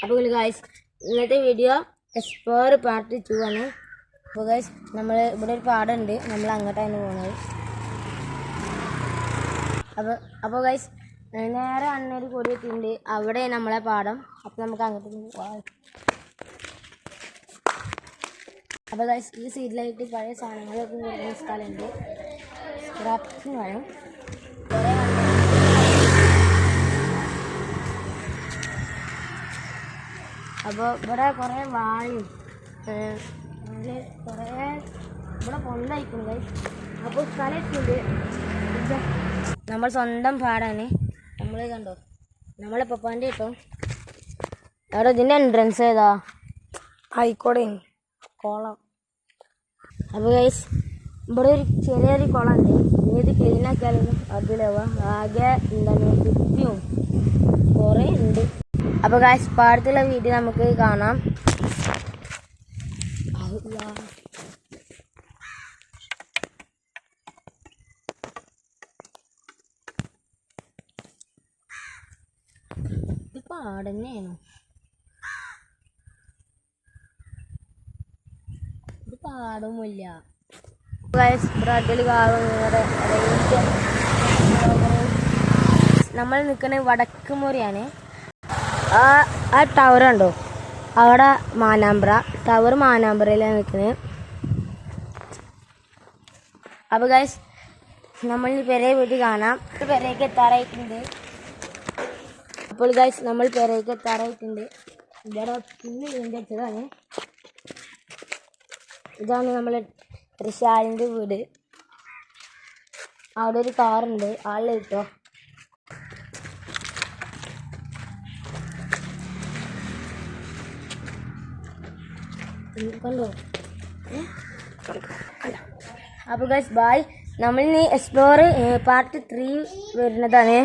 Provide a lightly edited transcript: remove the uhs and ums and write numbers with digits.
അപ്പോൾ ഗൈസ് ഇന്നത്തെ video explore part 2 ആണ്. അപ്പോൾ ഗൈസ് നമ്മൾ ഇവിടെ ഒരു പാടമുണ്ട്, നമ്മൾ അങ്ങോട്ടാണ് പോകുന്നത്. അപ്പോൾ ഗൈസ് നേരെ അണ്ണൊരു കൊടി എത്തിയിട്ടുണ്ട്, അവിടെ നമ്മളെ പാടം. അപ്പോൾ നമുക്ക് അങ്ങോട്ട് പോകാം. അപ്പോൾ ഗൈസ് ഈ സൈഡിലായിട്ട് പഴയ സാധനങ്ങളൊക്കെ കൊടുക്കുന്ന സ്ഥലമുണ്ട്. സ്ക്രാപ്പിംഗ് വേണം. അപ്പോൾ ഇവിടെ കുറേ വാഴയും കുറേ ഇവിടെ പൊന്തായിട്ടുണ്ട് ഗൈസ്. അപ്പോൾ സ്ഥലത്തുണ്ട്, നമ്മൾ സ്വന്തം പാടാണ്. നമ്മൾ കണ്ടോ, നമ്മളെ പപ്പാൻ്റെ കിട്ടും. അവിടെ ഇതിൻ്റെ എൻട്രൻസ് ഏതാ? ആയിക്കോടെ കുളം. അപ്പോൾ ഗൈസ് ഇവിടെ ഒരു ചെറിയൊരു കുളമുണ്ട്. ഇത് ക്ലീൻ ആക്കിയാലും അതിലാവാം. ആകെ എന്താണ് കുപ്പിയും കുറേ ഉണ്ട്. അപ്പോൾ ഗൈസ് പാടത്തുള്ള വീഡിയോ നമുക്ക് കാണാം. ഇത് പാടന്നെയാണോ? ഇത് പാടൊന്നുമില്ല ഗൈസ്. ബ്രഡിൽ നമ്മൾ നിൽക്കുന്നത് വടക്കുമുറിയാണ്. ആ ടവർ ഉണ്ടോ അവിടെ? മാനാമ്പ്ര ടവർ മാനാമ്പ്രയിലാണ് നിൽക്കുന്നത്. അപ്പോൾ ഗൈസ് നമ്മൾ പെരയെ വീട്ടിൽ കാണാം. പെരയ്ക്ക് എത്താറായിട്ടുണ്ട്. അപ്പോൾ ഗൈസ് നമ്മൾ പെരയ്ക്ക് എത്താറായിട്ടുണ്ട്. ഇവിടെ പിന്നെ വീടിൻ്റെ അടുത്തതാണ്. ഇതാണ് നമ്മളെ ഋഷാലിൻ്റെ വീട്. അവിടെ ഒരു കാറുണ്ട്, ആളിൽ കിട്ടോ. കണ്ടോ? അപ്പോൾ ഗൈസ് ബൈ. നമ്മളിനി എക്സ്പ്ലോർ പാർട്ട് 3 വരുന്നതാണ്.